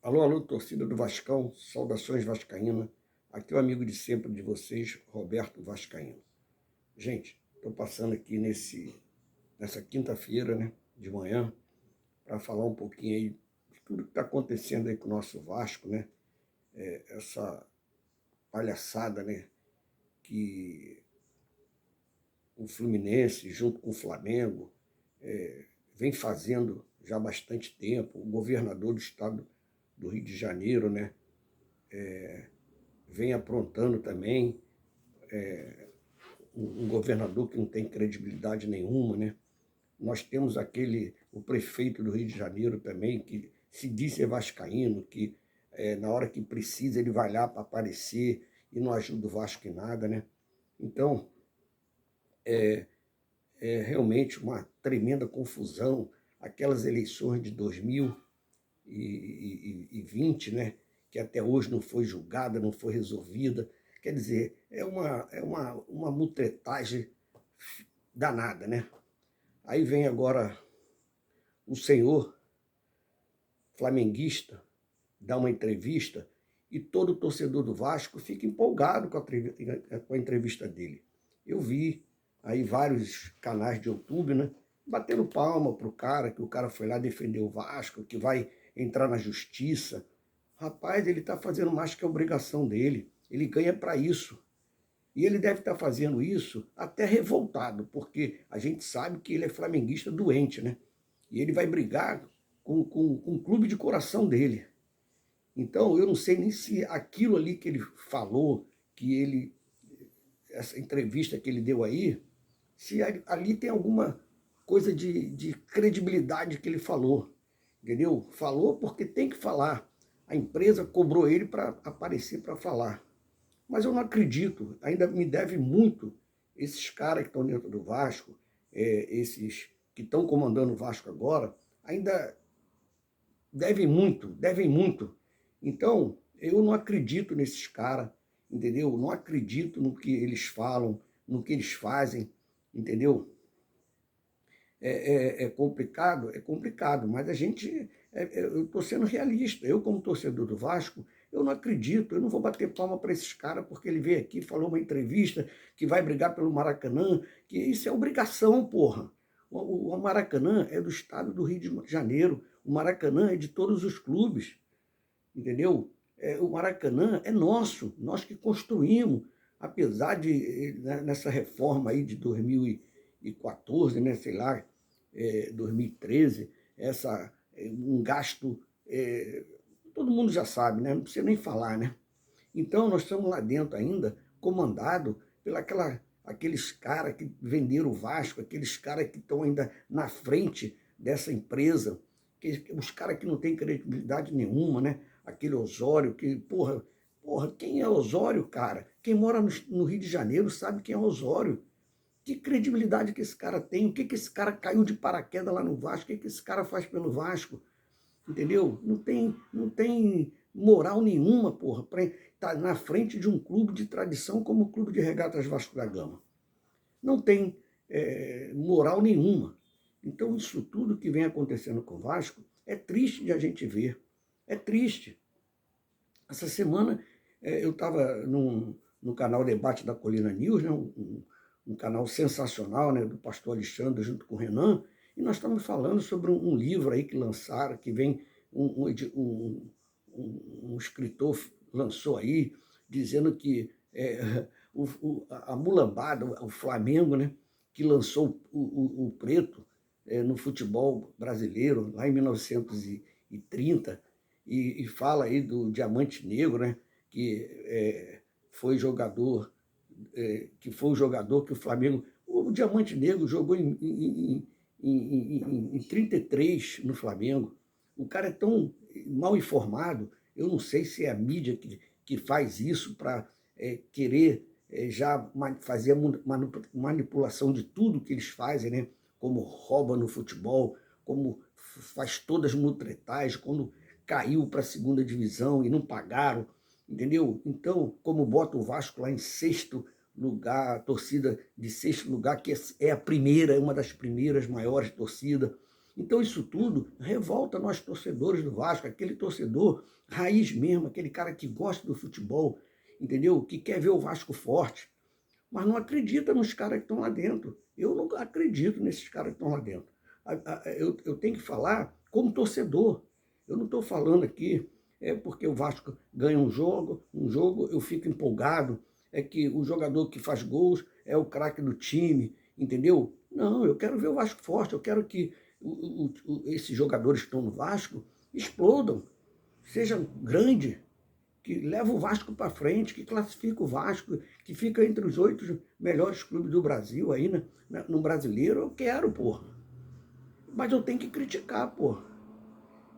Alô, alô, torcida do Vascão, saudações vascaína. Aqui é o amigo de sempre de vocês, Roberto Vascaíno. Gente, estou passando aqui nessa quinta-feira, né, de manhã, para falar um pouquinho aí de tudo que está acontecendo aí com o nosso Vasco, né? Essa palhaçada, né, que o Fluminense, junto com o Flamengo, vem fazendo já há bastante tempo. O governador do estado do Rio de Janeiro, né, vem aprontando também. Um governador que não tem credibilidade nenhuma, né? Nós temos o prefeito do Rio de Janeiro também, que se diz ser vascaíno, que na hora que precisa ele vai lá para aparecer e não ajuda o Vasco em nada, né? Então, é realmente uma tremenda confusão. Aquelas eleições de 2020, né? Que até hoje não foi julgada, não foi resolvida. Quer dizer, é uma mutretagem danada, né? Aí vem agora o senhor flamenguista dar uma entrevista e todo torcedor do Vasco fica empolgado com a entrevista dele. Eu vi aí vários canais de YouTube, né, batendo palma pro cara, que o cara foi lá defender o Vasco, que vai entrar na justiça. Rapaz, ele está fazendo mais que a obrigação dele. Ele ganha para isso. E ele deve estar fazendo isso até revoltado, porque a gente sabe que ele é flamenguista doente, né? E ele vai brigar com o clube de coração dele. Então, eu não sei nem se aquilo ali que ele falou, essa entrevista que ele deu aí, se ali tem alguma coisa de credibilidade que ele falou, entendeu? Falou porque tem que falar. A empresa cobrou ele para aparecer para falar. Mas eu não acredito, ainda me deve muito esses caras que estão dentro do Vasco, esses que estão comandando o Vasco agora, ainda devem muito, devem muito. Então, eu não acredito nesses caras, entendeu? Eu não acredito no que eles falam, no que eles fazem, entendeu? É complicado, mas eu estou sendo realista. Eu, como torcedor do Vasco, eu não acredito, eu não vou bater palma para esses caras porque ele veio aqui, falou uma entrevista que vai brigar pelo Maracanã, que isso é obrigação, porra. O Maracanã é do estado do Rio de Janeiro, o Maracanã é de todos os clubes, entendeu? O Maracanã é nosso, nós que construímos, apesar de, nessa reforma aí de 2014, né, sei lá, 2013, um gasto, todo mundo já sabe, né? Não precisa nem falar, né? Então nós estamos lá dentro ainda, comandado aqueles caras que venderam o Vasco, aqueles caras que estão ainda na frente dessa empresa, os caras que não têm credibilidade nenhuma, né? Aquele Osório, quem é Osório, cara? Quem mora no Rio de Janeiro sabe quem é Osório. Que credibilidade que esse cara tem? O que esse cara caiu de paraquedas lá no Vasco? O que esse cara faz pelo Vasco? Entendeu? Não tem moral nenhuma, porra, para estar na frente de um clube de tradição como o Clube de Regatas Vasco da Gama. Não tem moral nenhuma. Então, isso tudo que vem acontecendo com o Vasco é triste de a gente ver. É triste. Essa semana eu estava no canal Debate da Colina News, né, um canal sensacional, né, do pastor Alexandre junto com o Renan, e nós estamos falando sobre um livro aí que lançaram, que vem um escritor lançou aí, dizendo que a mulambada, o Flamengo, né, que lançou o preto no futebol brasileiro, lá em 1930, e fala aí do Diamante Negro, né, que foi jogador, que foi o jogador que o Flamengo... O Diamante Negro jogou em 33 no Flamengo. O cara é tão mal informado, eu não sei se é a mídia que faz isso para querer já fazer a manipulação de tudo que eles fazem, né? Como rouba no futebol, como faz todas as mutretais, quando caiu para a segunda divisão e não pagaram, entendeu? Então, como bota o Vasco lá em sexto lugar, a torcida de sexto lugar, que é a primeira, é uma das primeiras maiores torcidas, Então isso tudo revolta nós torcedores do Vasco, aquele torcedor raiz mesmo, aquele cara que gosta do futebol, entendeu? Que quer ver o Vasco forte, mas não acredita nos caras que estão lá dentro. Eu não acredito nesses caras que estão lá dentro. Eu tenho que falar como torcedor. Eu não estou falando aqui porque o Vasco ganha um jogo eu fico empolgado, é que o jogador que faz gols é o craque do time, entendeu? Não, eu quero ver o Vasco forte, eu quero que esses jogadores que estão no Vasco explodam, sejam grandes, que leva o Vasco para frente, que classifica o Vasco, que fica entre os 8 melhores clubes do Brasil aí, no brasileiro. Eu quero, porra. Mas eu tenho que criticar, porra.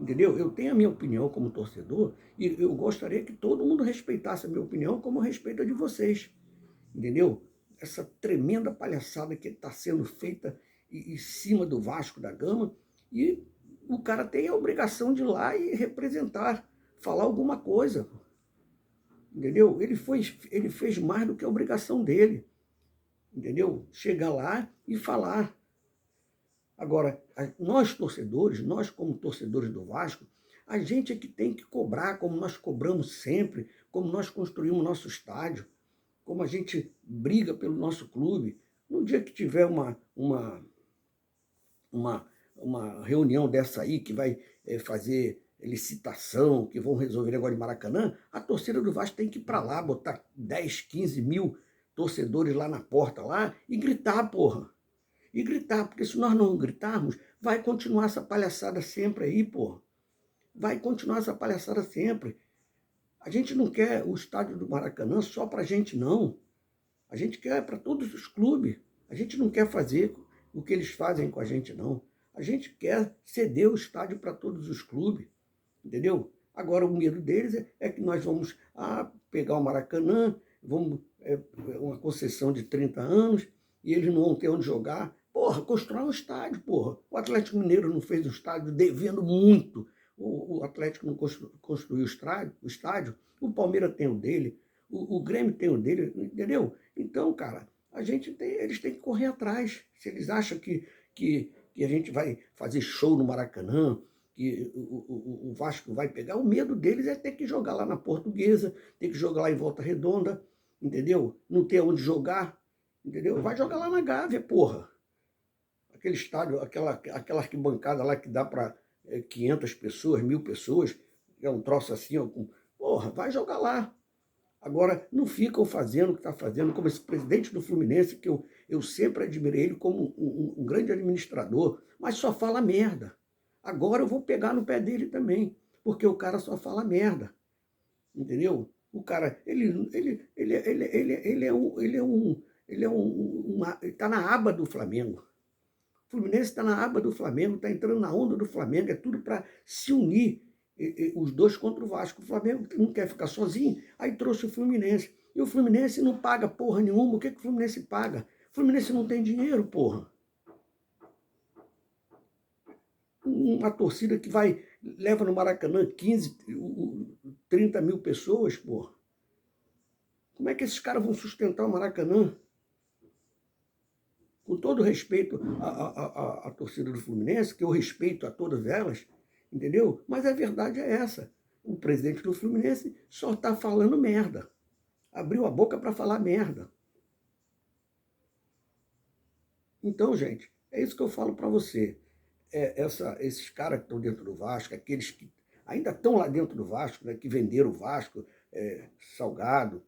Entendeu? Eu tenho a minha opinião como torcedor e eu gostaria que todo mundo respeitasse a minha opinião como respeita a de vocês. Entendeu? Essa tremenda palhaçada que está sendo feita em cima do Vasco da Gama, e o cara tem a obrigação de ir lá e representar, falar alguma coisa. Entendeu? Ele fez mais do que a obrigação dele. Entendeu? Chegar lá e falar. Agora, nós torcedores, nós como torcedores do Vasco, a gente é que tem que cobrar, como nós cobramos sempre, como nós construímos nosso estádio, como a gente briga pelo nosso clube. No dia que tiver uma reunião dessa aí, que vai fazer licitação, que vão resolver negócio de Maracanã, a torcida do Vasco tem que ir para lá, botar 10, 15 mil torcedores lá na porta lá e gritar, porra. E gritar, porque se nós não gritarmos, vai continuar essa palhaçada sempre aí, porra. Vai continuar essa palhaçada sempre. A gente não quer o estádio do Maracanã só pra gente, não. A gente quer para todos os clubes. A gente não quer fazer o que eles fazem com a gente, não. A gente quer ceder o estádio para todos os clubes, entendeu? Agora, o medo deles é que nós vamos pegar o Maracanã, vamos uma concessão de 30 anos, e eles não vão ter onde jogar. Porra, constrói um estádio, porra. O Atlético Mineiro não fez um estádio devendo muito. O Atlético não construiu o estádio. O Palmeiras tem o dele. O Grêmio tem o dele, entendeu? Então, cara, eles têm que correr atrás. Se eles acham que a gente vai fazer show no Maracanã, que o Vasco vai pegar, o medo deles é ter que jogar lá na Portuguesa, ter que jogar lá em Volta Redonda, entendeu? Não ter onde jogar, entendeu? Vai jogar lá na Gávea, porra. Aquele estádio, aquela arquibancada lá que dá para 500 pessoas, 1000 pessoas, é um troço assim, ó, porra, vai jogar lá. Agora, não ficam fazendo o que está fazendo, como esse presidente do Fluminense, que eu sempre admirei ele como um grande administrador, mas só fala merda. Agora eu vou pegar no pé dele também, porque o cara só fala merda. Entendeu? O cara, ele está na aba do Flamengo. O Fluminense está na aba do Flamengo, está entrando na onda do Flamengo, é tudo para se unir, os dois contra o Vasco. O Flamengo não quer ficar sozinho, aí trouxe o Fluminense. E o Fluminense não paga porra nenhuma. O que o Fluminense paga? O Fluminense não tem dinheiro, porra. Uma torcida que leva no Maracanã 15, 30 mil pessoas, porra. Como é que esses caras vão sustentar o Maracanã? Com todo respeito à torcida do Fluminense, que eu respeito a todas elas, entendeu? Mas a verdade é essa. O presidente do Fluminense só está falando merda. Abriu a boca para falar merda. Então, gente, é isso que eu falo para você. Esses caras que estão dentro do Vasco, aqueles que ainda estão lá dentro do Vasco, né, que venderam o Vasco, Salgado,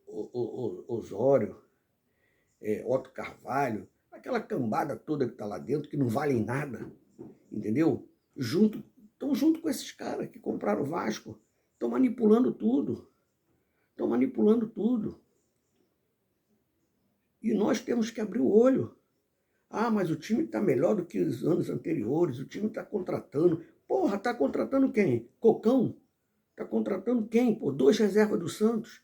Osório, Otto Carvalho, aquela cambada toda que está lá dentro, que não valem nada, entendeu? Estão junto com esses caras que compraram o Vasco, estão manipulando tudo. Estão manipulando tudo. E nós temos que abrir o olho. Mas o time está melhor do que os anos anteriores, o time está contratando. Porra, está contratando quem? Cocão? Está contratando quem? Pô, 2 reservas do Santos.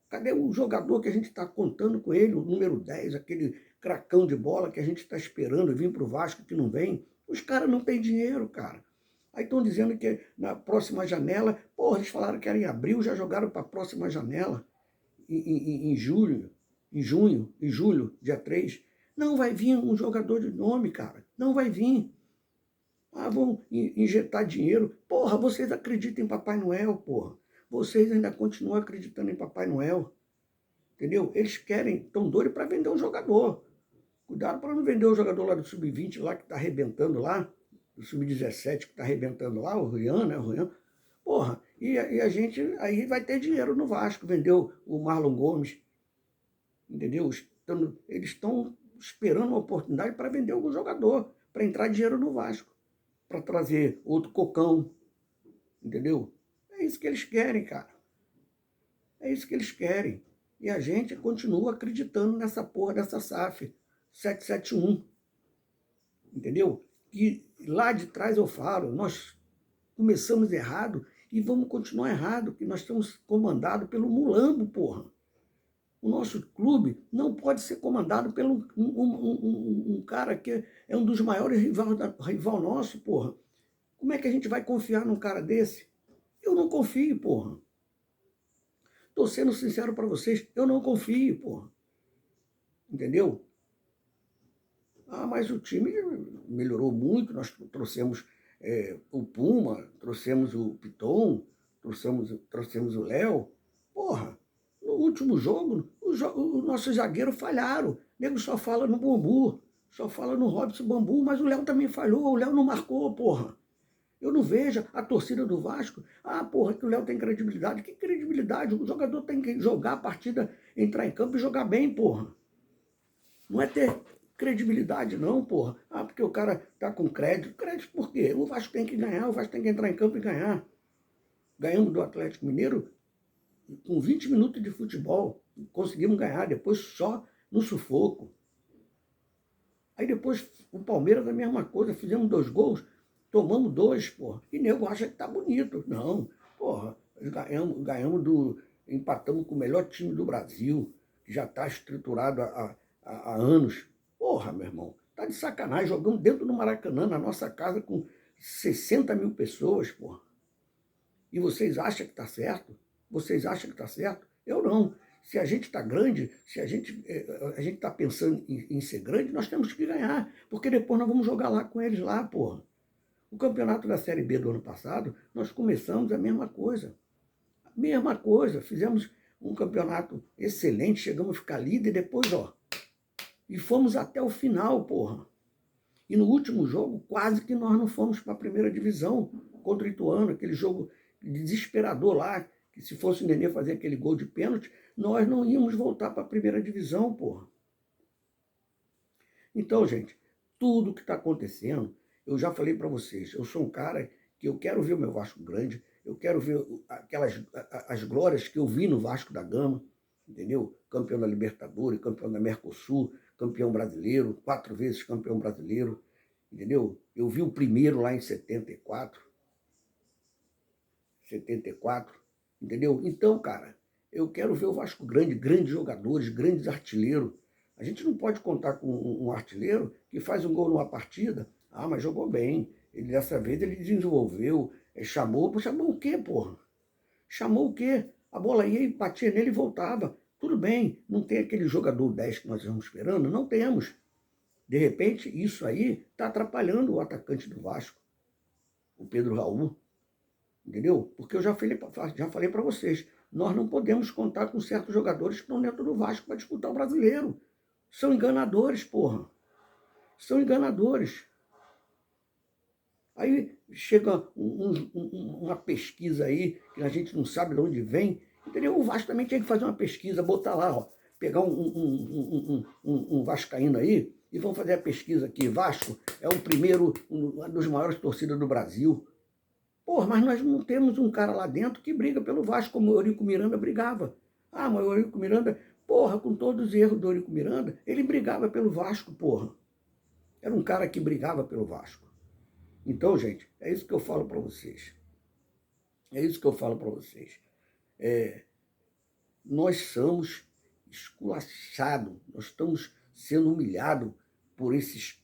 Cadê o jogador que a gente está contando com ele, o número 10, aquele cracão de bola que a gente está esperando vir para o Vasco que não vem? Os caras não têm dinheiro, cara. Aí estão dizendo que na próxima janela, porra, eles falaram que era em abril, já jogaram para a próxima janela, em julho, em julho, dia 3. Não vai vir um jogador de nome, cara. Não vai vir. Ah, vão injetar dinheiro. Porra, vocês acreditam em Papai Noel, porra. Vocês ainda continuam acreditando em Papai Noel. Entendeu? Eles querem, estão doidos para vender um jogador. Cuidado para não vender o jogador lá do Sub-20 lá que está arrebentando lá, do Sub-17 que está arrebentando lá, o Rian, né? O Rian. Porra, e a gente aí vai ter dinheiro no Vasco. Vendeu o Marlon Gomes, entendeu? Eles estão esperando uma oportunidade para vender algum jogador, para entrar dinheiro no Vasco, para trazer outro Cocão, entendeu? É isso que eles querem, cara. É isso que eles querem. E a gente continua acreditando nessa porra dessa SAF 771, entendeu? E lá de trás eu falo, nós começamos errado e vamos continuar errado, porque nós estamos comandados pelo mulambo, porra. O nosso clube não pode ser comandado por um cara que é um dos maiores rival nosso, porra. Como é que a gente vai confiar num cara desse? Eu não confio, porra. Estou sendo sincero para vocês, eu não confio, porra. Entendeu? Ah, mas o time melhorou muito, nós trouxemos o Puma, trouxemos o Piton, trouxemos o Léo. Porra, no último jogo, os nossos zagueiros falharam. O nego só fala no Bambu, só fala no Robson Bambu, mas o Léo também falhou, o Léo não marcou, porra. Eu não vejo a torcida do Vasco. Ah, porra, que o Léo tem credibilidade. Que credibilidade? O jogador tem que jogar a partida, entrar em campo e jogar bem, porra. Não é ter credibilidade, não, porra. Ah, porque o cara tá com crédito. Crédito por quê? O Vasco tem que ganhar, o Vasco tem que entrar em campo e ganhar. Ganhamos do Atlético Mineiro com 20 minutos de futebol. Conseguimos ganhar, depois só no sufoco. Aí depois o Palmeiras a mesma coisa, fizemos 2 gols, tomamos 2, porra. E nego acha que tá bonito. Não, porra, empatamos com o melhor time do Brasil, que já está estruturado há anos. Porra, meu irmão, tá de sacanagem, jogamos dentro do Maracanã, na nossa casa, com 60 mil pessoas, porra. E vocês acham que tá certo? Vocês acham que tá certo? Eu não. Se a gente está grande, se a gente está pensando em ser grande, nós temos que ganhar, porque depois nós vamos jogar lá com eles lá, porra. O campeonato da Série B do ano passado, nós começamos a mesma coisa. A mesma coisa, fizemos um campeonato excelente, chegamos a ficar líder, depois, ó, e fomos até o final, porra. E no último jogo, quase que nós não fomos para a primeira divisão contra o Ituano, aquele jogo desesperador lá, que se fosse o Nenê fazer aquele gol de pênalti, nós não íamos voltar para a primeira divisão, porra. Então, gente, tudo que está acontecendo, eu já falei para vocês, eu sou um cara que eu quero ver o meu Vasco grande, eu quero ver as glórias que eu vi no Vasco da Gama, entendeu? Campeão da Libertadores, campeão da Mercosul, campeão brasileiro, 4 vezes campeão brasileiro, entendeu? Eu vi o primeiro lá em 74, entendeu? Então, cara, eu quero ver o Vasco grande, grandes jogadores, grandes artilheiros. A gente não pode contar com um artilheiro que faz um gol numa partida, ah, mas jogou bem, dessa vez ele desenvolveu, chamou o quê, porra? Chamou o quê? A bola ia e batia nele e voltava. Tudo bem, não tem aquele jogador 10 que nós estamos esperando? Não temos. De repente, isso aí está atrapalhando o atacante do Vasco, o Pedro Raul. Entendeu? Porque eu já falei para vocês, nós não podemos contar com certos jogadores que estão dentro do Vasco para disputar o brasileiro. São enganadores, porra. São enganadores. Aí chega uma pesquisa aí, que a gente não sabe de onde vem, entendeu? O Vasco também tinha que fazer uma pesquisa, botar lá, ó, pegar um vascaíno aí, e vão fazer a pesquisa aqui. Vasco é o primeiro, uma das maiores torcidas do Brasil. Porra, mas nós não temos um cara lá dentro que briga pelo Vasco, como o Eurico Miranda brigava. Ah, mas o Eurico Miranda, porra, com todos os erros do Eurico Miranda, ele brigava pelo Vasco, porra. Era um cara que brigava pelo Vasco. Então, gente, é isso que eu falo para vocês. É isso que eu falo para vocês. Nós somos esculachados, nós estamos sendo humilhados por esses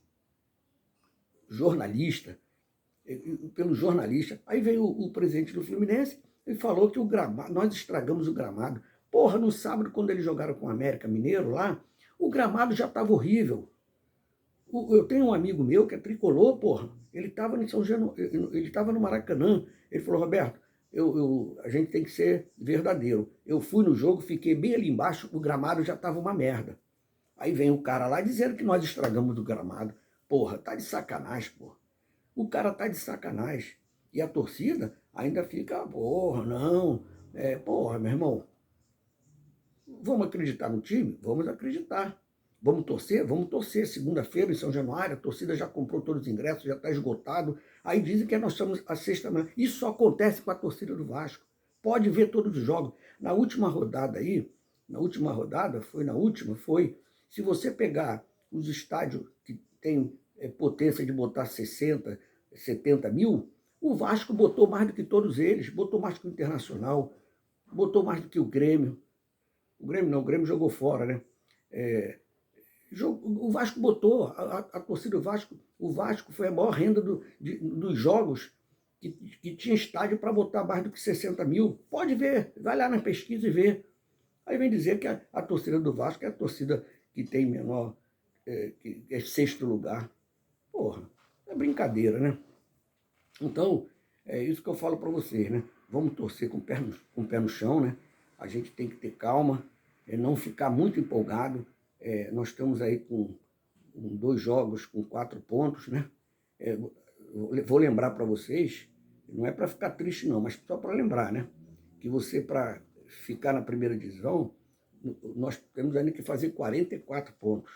jornalistas, pelo jornalista. Aí veio o presidente do Fluminense e falou que o gramado, nós estragamos o gramado. Porra, no sábado, quando eles jogaram com o América Mineiro lá, o gramado já estava horrível. Eu tenho um amigo meu que é tricolor, porra. Ele estava em São Januário, ele estava no Maracanã. Ele falou, Roberto, a gente tem que ser verdadeiro. Eu fui no jogo, fiquei bem ali embaixo, o gramado já estava uma merda. Aí vem o cara lá dizendo que nós estragamos o gramado. Porra, tá de sacanagem, porra. O cara tá de sacanagem. E a torcida ainda fica, porra, não. Porra, meu irmão, vamos acreditar no time? Vamos acreditar. Vamos torcer? Vamos torcer. Segunda-feira, em São Januário, a torcida já comprou todos os ingressos, já está esgotado. Aí dizem que nós estamos a sexta manhã. Isso só acontece com a torcida do Vasco. Pode ver todos os jogos. Na última rodada aí, se você pegar os estádios que tem potência de botar 60, 70 mil, o Vasco botou mais do que todos eles, botou mais que o Internacional, botou mais do que o Grêmio. O Grêmio não, o Grêmio jogou fora, né? O Vasco botou, a torcida do Vasco, o Vasco foi a maior renda dos jogos que tinha estádio para botar mais do que 60 mil. Pode ver, vai lá na pesquisa e vê. Aí vem dizer que a torcida do Vasco é a torcida que tem menor, que é sexto lugar. Porra, é brincadeira, né? Então, é isso que eu falo para vocês, né? Vamos torcer com o pé no chão, né? A gente tem que ter calma, não ficar muito empolgado. Nós estamos aí com 2 jogos com 4 pontos, né? Vou lembrar para vocês, não é para ficar triste não, mas só para lembrar, né? Que você, para ficar na primeira divisão, nós temos ainda que fazer 44 pontos.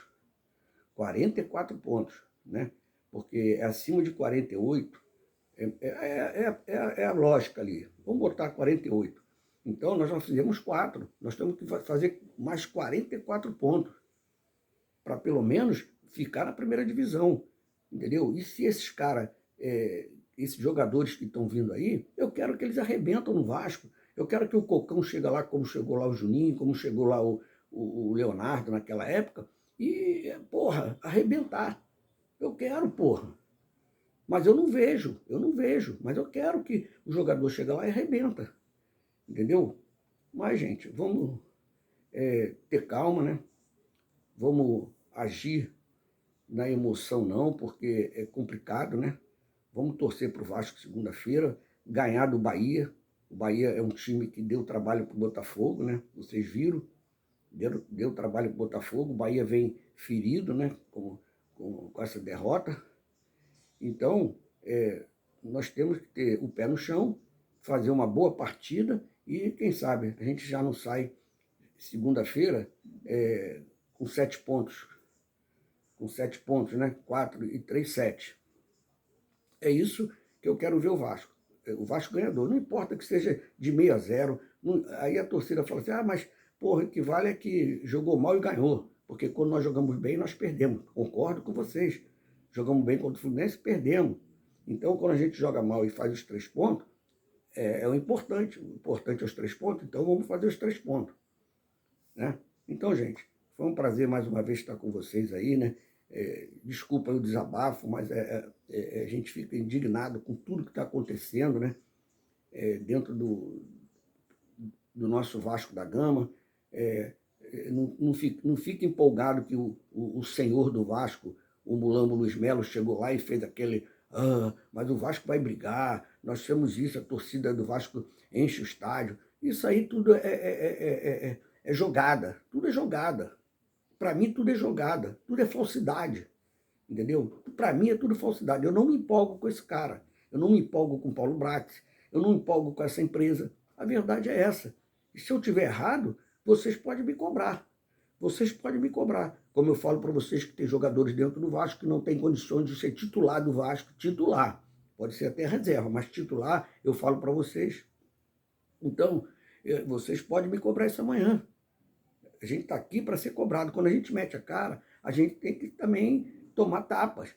44 pontos, né? Porque acima de 48 é a lógica ali. Vamos botar 48. Então, nós já fizemos 4. Nós temos que fazer mais 44 pontos para, pelo menos, ficar na primeira divisão. Entendeu? E se esses caras, esses jogadores que estão vindo aí, eu quero que eles arrebentam no Vasco. Eu quero que o Cocão chegue lá, como chegou lá o Juninho, como chegou lá o Leonardo naquela época, e, porra, arrebentar. Eu quero, porra. Mas eu não vejo, mas eu quero que o jogador chegue lá e arrebenta. Entendeu? Mas, gente, vamos ter calma, né? Vamos agir na emoção não, porque é complicado, né? Vamos torcer para o Vasco segunda-feira, ganhar do Bahia. O Bahia é um time que deu trabalho para o Botafogo, né? Vocês viram? Deu trabalho para o Botafogo. O Bahia vem ferido, né? Com essa derrota. Então, nós temos que ter o pé no chão, fazer uma boa partida e, quem sabe, a gente já não sai segunda-feira com 7 pontos. Com 7 pontos, né? 4 e 3, 7. É isso que eu quero ver o Vasco. O Vasco ganhador. Não importa que seja de 6-0. Aí a torcida fala assim, mas porra, o que vale é que jogou mal e ganhou. Porque quando nós jogamos bem, nós perdemos. Concordo com vocês. Jogamos bem contra o Fluminense, perdemos. Então, quando a gente joga mal e faz os 3 pontos, é o importante. O importante é os 3 pontos, então vamos fazer os 3 pontos. Né? Então, gente, foi um prazer mais uma vez estar com vocês aí, né? Desculpa o desabafo, mas a gente fica indignado com tudo que está acontecendo, né? Dentro do nosso Vasco da Gama. Não fique empolgado que o senhor do Vasco, o Mulambo Luiz Melo, chegou lá e fez aquele... mas o Vasco vai brigar, nós temos isso, a torcida do Vasco enche o estádio. Isso aí tudo é jogada, tudo é jogada. Para mim tudo é jogada, tudo é falsidade, entendeu? Para mim é tudo falsidade. Eu não me empolgo com esse cara, eu não me empolgo com o Paulo Brax, eu não me empolgo com essa empresa. A verdade é essa. E se eu estiver errado, vocês podem me cobrar. Vocês podem me cobrar. Como eu falo para vocês que tem jogadores dentro do Vasco que não têm condições de ser titular do Vasco, titular. Pode ser até reserva, mas titular, eu falo para vocês. Então, vocês podem me cobrar isso amanhã. A gente está aqui para ser cobrado. Quando a gente mete a cara, a gente tem que também tomar tapas.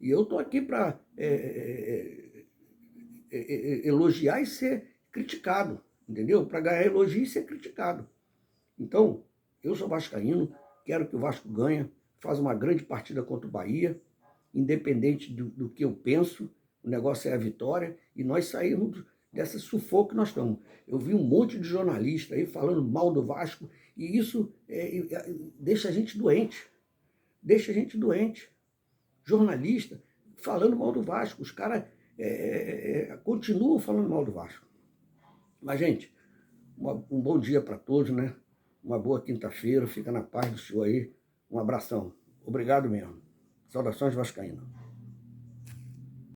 E eu estou aqui para elogiar e ser criticado, entendeu? Para ganhar elogio e ser criticado. Então, eu sou vascaíno, quero que o Vasco ganhe, faz uma grande partida contra o Bahia, independente do que eu penso, o negócio é a vitória, e nós saímos dessa sufoco que nós estamos. Eu vi um monte de jornalista aí falando mal do Vasco, e isso deixa a gente doente. Deixa a gente doente. jornalista falando mal do Vasco. Os caras continuam falando mal do Vasco. Mas, gente, um bom dia para todos, né? Uma boa quinta-feira. Fica na paz do Senhor aí. Um abração. Obrigado mesmo. Saudações vascaínas.